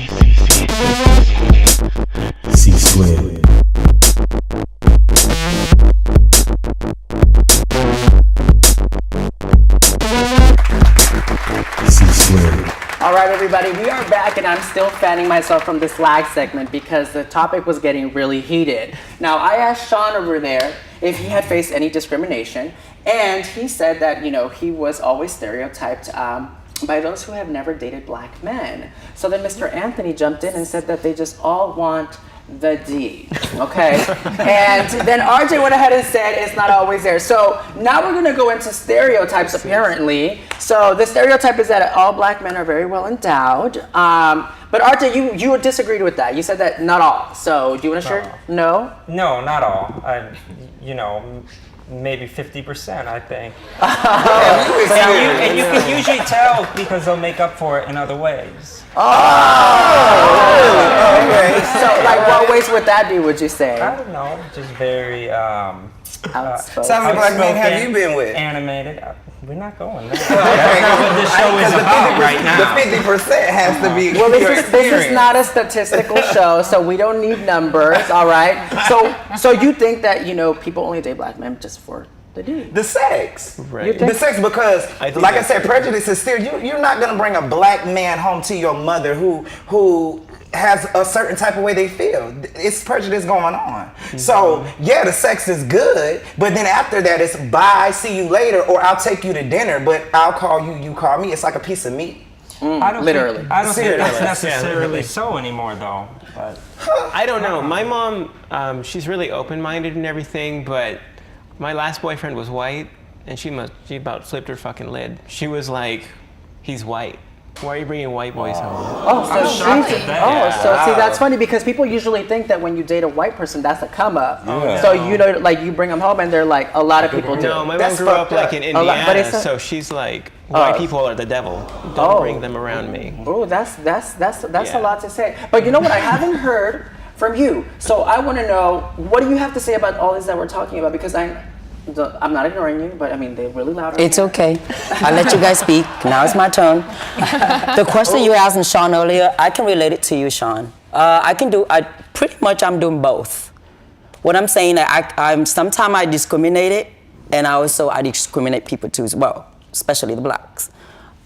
C.SQUARED. C.SQUARED. All right, everybody, we are back, and I'm still fanning myself from this lag segment because the topic was getting really heated. Now, I asked Sean over there if he had faced any discrimination, and he said that, he was always stereotyped by those who have never dated black men. So then Mr. Anthony jumped in and said that they just all want the D, okay? And then RJ went ahead and said it's not always there. So now we're gonna go into stereotypes, apparently. So the stereotype is that all black men are very well endowed. But RJ, you disagreed with that. You said that not all. So do you want to share? No? No, not all. Maybe 50%, I think. And you can usually tell because they'll make up for it in other ways. Okay. So, like, what ways would that be, would you say? I don't know, just very outspoken. How many black men have you been with? Animated. We're not going there. Okay. That's what this show is about right now. The 50% has to be Well, this is not a statistical show, so we don't need numbers, all right? So you think that, people only date black men just for the D? The sex. Right. The sex, because, like I said, prejudice is still, you're not going to bring a black man home to your mother who has a certain type of way they feel. It's prejudice going on. Mm-hmm. So, yeah, the sex is good, but then after that, it's bye, see you later, or I'll take you to dinner, but I'll call you, you call me. It's like a piece of meat. I don't literally. think that's necessarily so anymore, though. But I don't know. My mom, she's really open-minded and everything, but my last boyfriend was white, and she about flipped her fucking lid. She was like, he's white. Why are you bringing white boys home? See, that's funny because people usually think that when you date a white person, that's a come up. Yeah. So you bring them home and they're like, a lot of people do. No, my mom grew up like in Indiana, so she's like, white people are the devil. Don't bring them around me. Oh, that's a lot to say. But you know what? I haven't heard from you. So I want to know, what do you have to say about all this that we're talking about? Because I'm not ignoring you, but I mean, they're really loud. It's okay. I'll let you guys speak. Now it's my turn. The question you asked Sean earlier, I can relate it to you, Sean. I'm doing both. What I'm saying, sometimes I discriminate it, and I discriminate people too as well, especially the blacks.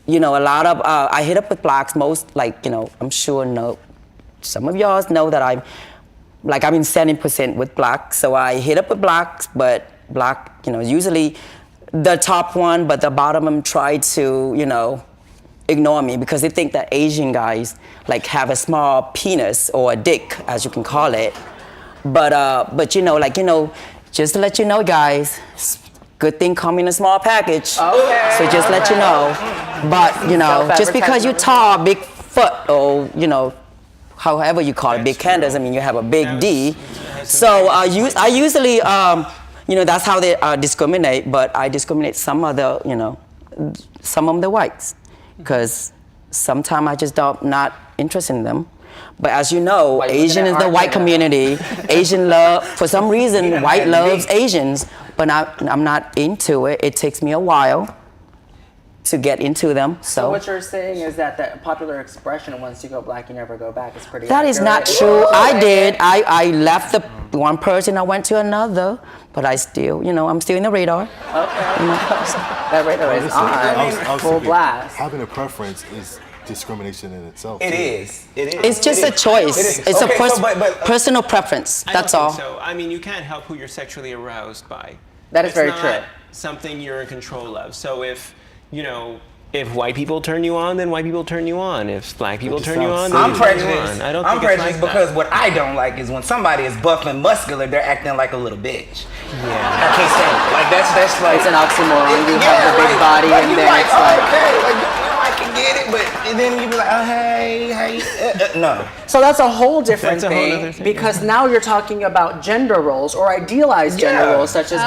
A lot of, I hit up with blacks, I'm sure some of y'all know that I'm in 70% with blacks, so I hit up with blacks, but black, usually the top one, but the bottom of them try to, ignore me because they think that Asian guys have a small penis or a dick, as you can call it. But just to let you know, guys, good thing come in a small package. Okay. So just let you know. But just because you're tall, big foot, or however you call it, big hand doesn't mean you have a big D. So I usually. That's how they discriminate, but I discriminate some of the whites, because sometimes I just not interested in them. But as you know, Asian is the white community. Asian love, for some reason, white loves Asians, but I'm not into it. It takes me a while to get into them. So what you're saying is that the popular expression, once you go black, you never go back, is pretty That is not true. I did. I left the one person, I went to another, but I still, I'm still in the radar. Okay. That radar is on, full blast. Having a preference is discrimination in itself. It is. It's just a choice. It's a personal preference. That's all. So, I mean, you can't help who you're sexually aroused by. That is very true. It's not something you're in control of. So if white people turn you on, then white people turn you on. If black people turn you on, then I'm you prejudiced. turn you on. I'm prejudiced because what I don't like is when somebody is buff and muscular, they're acting like a little bitch. Yeah. I can't stand it. That's like, it's an oxymoron. You have the big body, and then it's like, okay, I can get it, but then you be like, oh hey, no. So that's a whole different thing, because now you're talking about gender roles or idealized gender roles, such as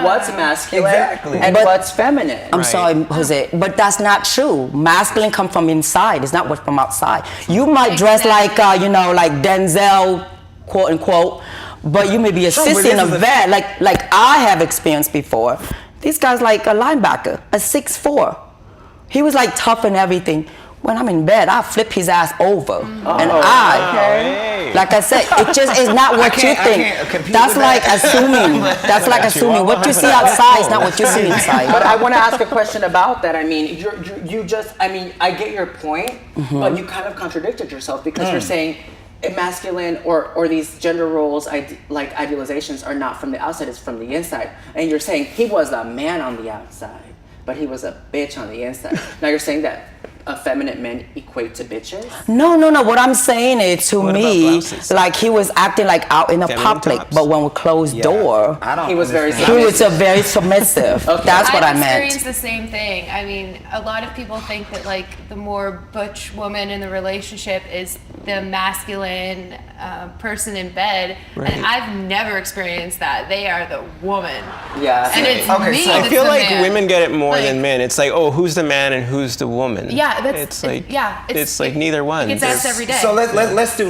what's masculine and what's feminine. I'm sorry, Jose, but that's not true. Masculine come from inside. It's not what's from outside. You might dress like, like Denzel, quote unquote, but you may be a sissy and a vet, like I have experienced before. This guy's like a linebacker, a 6'4". He was like tough and everything. When I'm in bed, I flip his ass over, and Hey. like I said, it just is not what you I think. can't compete That's with like that. assuming. That's like assuming what you see outside is not what you see inside. But I want to ask a question about that. I mean, you just, I mean, I get your point, but you kind of contradicted yourself because you're saying masculine or these gender roles, like idealizations, are not from the outside, it's from the inside. And you're saying he was a man on the outside, but he was a bitch on the inside. Now you're saying that effeminate men equate to bitches? No. What I'm saying is, to What about me, blouses? like he was acting like out in the Feminine public, tops? but when we closed door, I don't He was very understand. he was a very submissive. Okay. That's what I I've meant. experienced the same thing. I mean, a lot of people think that like the more butch woman in the relationship is the masculine person in bed, Right. and I've never experienced that. They are the woman, Yeah. and it's Okay, me. so that's I feel the like man. women get it more Like, than men. It's like, oh, who's the man and who's the woman? Yeah, it's like it's like neither one. It gets asked every day. So let's do.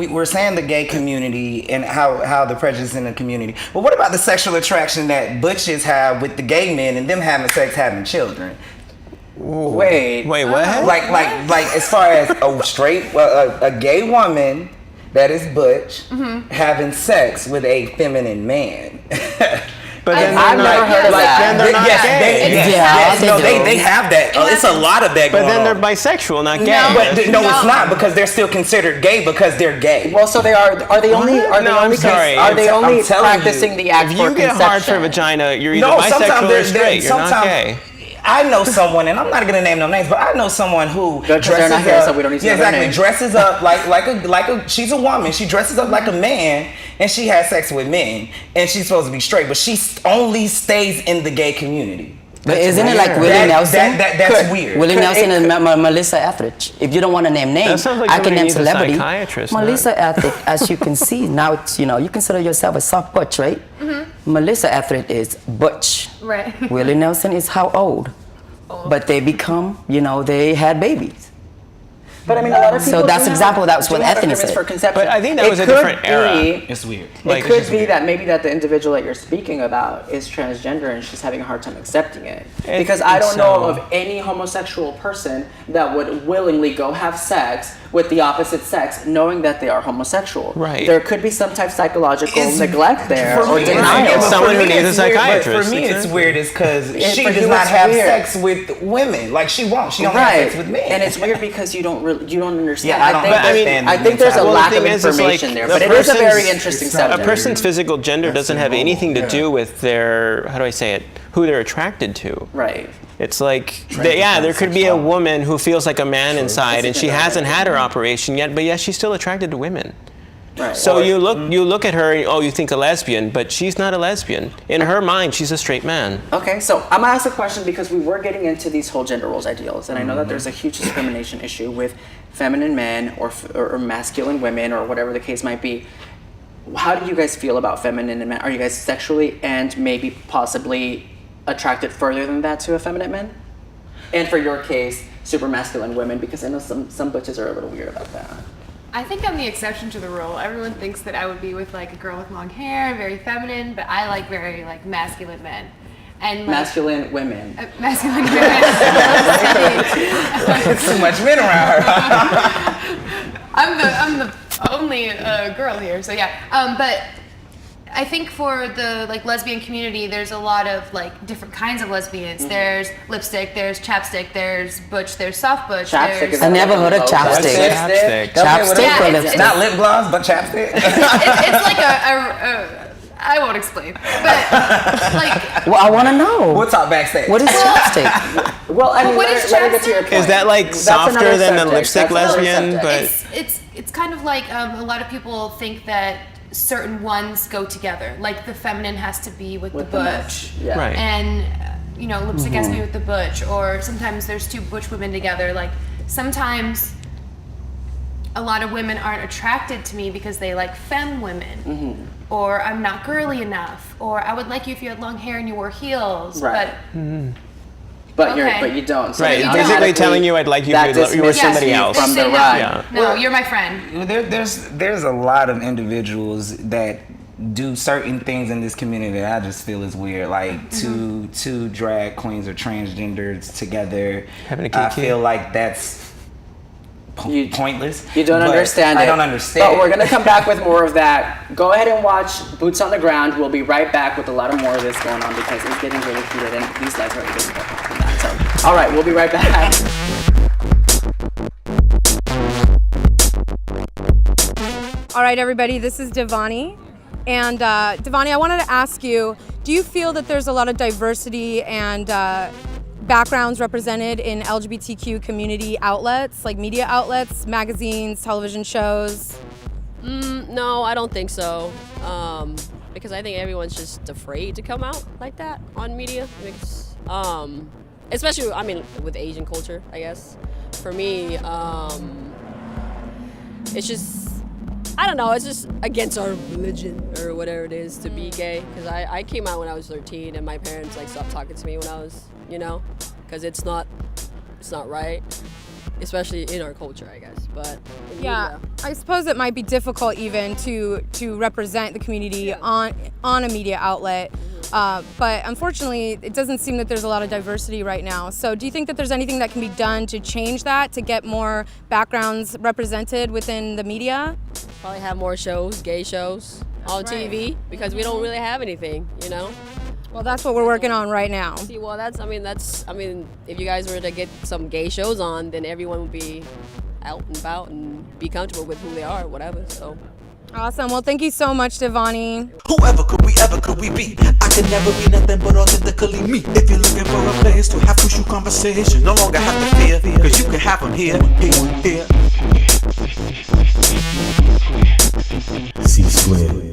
We're saying the gay community and how the prejudice in the community. But what about the sexual attraction that butches have with the gay men and them having sex, having children? Wait. Wait, what? Like as far as a gay woman that is butch having sex with a feminine man. But then I've they're never not, heard of that. then they're not gay. they have that. It's a lot of that. But going then they're on. bisexual, not gay. But no, it's not, because they're still considered gay because they're gay. Well, so they are they only What? are they No, I'm only sorry. are they I'm only telling you, practicing the act If for you get hard for conception? vagina, you're either No, bisexual sometimes or there's straight. You're not gay. I know someone, and I'm not gonna name no names, but I know someone who Good, 'cause they're dresses not here, up. so we don't need to yeah, know their exactly. names. Dresses up like a. She's a woman. She dresses up like a man, and she has sex with men, and she's supposed to be straight, but she only stays in the gay community. But isn't it like Willie That- Nelson? that's weird. Willie Nelson and Melissa Etheridge. If you don't want to name names, sounds like I can somebody name needs a celebrity. psychiatrist, not- Melissa Etheridge, as you can see now, it's, you consider yourself a soft butch, right? Melissa Etheridge is butch. right. Willie Nelson is how old? But they become, they had babies. But I mean, a lot of people. So that's do example, that's do what have Anthony agreements said. for conception. But I think that It was a could different era. be- It's weird. Like, it could be that maybe that the individual that you're speaking about is transgender and she's having a hard time accepting it. Because I don't know of any homosexual person that would willingly go have sex with the opposite sex knowing that they are homosexual. Right. There could be some type of psychological It's- neglect there For or me, denial. Yeah, but someone for who me needs it's a weird, but psychiatrist, For me, it's exactly. weird is because she for does you not it's have weird. sex with women. Like she won't. She only Right, has sex with men. and it's weird because you don't understand. Yeah, I don't think understand I the think there's a mentality. lack Well, of the thing is, it's information like there, the but it is a very person's- interesting a subject. person's physical gender doesn't have anything to do with their, how do I say it, who they're attracted to. Right. It's like, there could be a woman who feels like a man inside and she hasn't had her operation yet, but yes, she's still attracted to women. Right. So you look at her, and, oh, you think a lesbian, but she's not a lesbian. In her mind, she's a straight man. Okay, so I'm gonna ask a question because we were getting into these whole gender roles ideals, and I know that there's a huge discrimination issue with feminine men or masculine women or whatever the case might be. How do you guys feel about feminine and men? Are you guys sexually and maybe possibly attracted further than that to effeminate men? And for your case, super masculine women, because I know some butches are a little weird about that. I think I'm the exception to the rule. Everyone thinks that I would be with like a girl with long hair, very feminine, but I like very like masculine men. And like, Masculine women. masculine men. It's too much men around her. I'm the only girl here, so yeah. But I think for the like lesbian community, there's a lot of like different kinds of lesbians. There's lipstick, there's chapstick, there's butch, there's soft butch. Chapstick there's, is I never heard of Oh, chapstick. Chapstick. Chapstick Yeah, or it's- lipstick? Not lip gloss, but chapstick. it's like a I won't explain, but like Well, I want to know. We'll talk backstage. What is chapstick? Well, I mean, what let is her get to your chapstick? point. Is that like That's softer another than a subject. lipstick That's another lesbian? subject. But it's kind of like a lot of people think that certain ones go together. Like the feminine has to be with the the butch, Yeah. Right. and lipstick has to be with the butch, or sometimes there's two butch women together. Like sometimes a lot of women aren't attracted to me because they like femme women, or I'm not girly enough, or I would like you if you had long hair and you wore heels. Right. But But Okay. but you don't. So Right, you basically automatically telling you I'd like you that if you were dismisses somebody you else. from they the say no, ride. Yeah. no, you're my friend. There's a lot of individuals that do certain things in this community that I just feel is weird. Like two drag queens or transgenders together. Having a I kiki. feel like that's pointless. You don't but understand it. I don't understand. But we're gonna come back with more of that. Go ahead and watch Boots on the Ground. We'll be right back with a lot of more of this going on because it's getting really heated and these lives are really from that. So, all right, we'll be right back. All right, everybody, this is Devani. And Devani, I wanted to ask you, do you feel that there's a lot of diversity and backgrounds represented in LGBTQ community outlets, like media outlets, magazines, television shows? No, I don't think so. Because I think everyone's just afraid to come out like that on media. Because, especially, I mean, with Asian culture, I guess. For me, it's just, I don't know, it's just against our religion or whatever it is to be gay. Because I came out when I was 13 and my parents like stopped talking to me when I was, you know, because it's not right, especially in our culture, I guess. But yeah, I suppose it might be difficult even to represent the community on a media outlet. But unfortunately, it doesn't seem that there's a lot of diversity right now. So do you think that there's anything that can be done to change that, to get more backgrounds represented within the media? Probably have more shows, gay shows on TV, because we don't really have anything, you know? Well, that's what we're working on right now. See, well, I mean, if you guys were to get some gay shows on, then everyone would be out and about and be comfortable with who they are, whatever, so. Awesome. Well, thank you so much, Devani. Whoever could we be? I could never be nothing but authentically me. If you're looking for a place to have crucial conversation, no longer have to fear, cause you can have them here. C.SQUARED.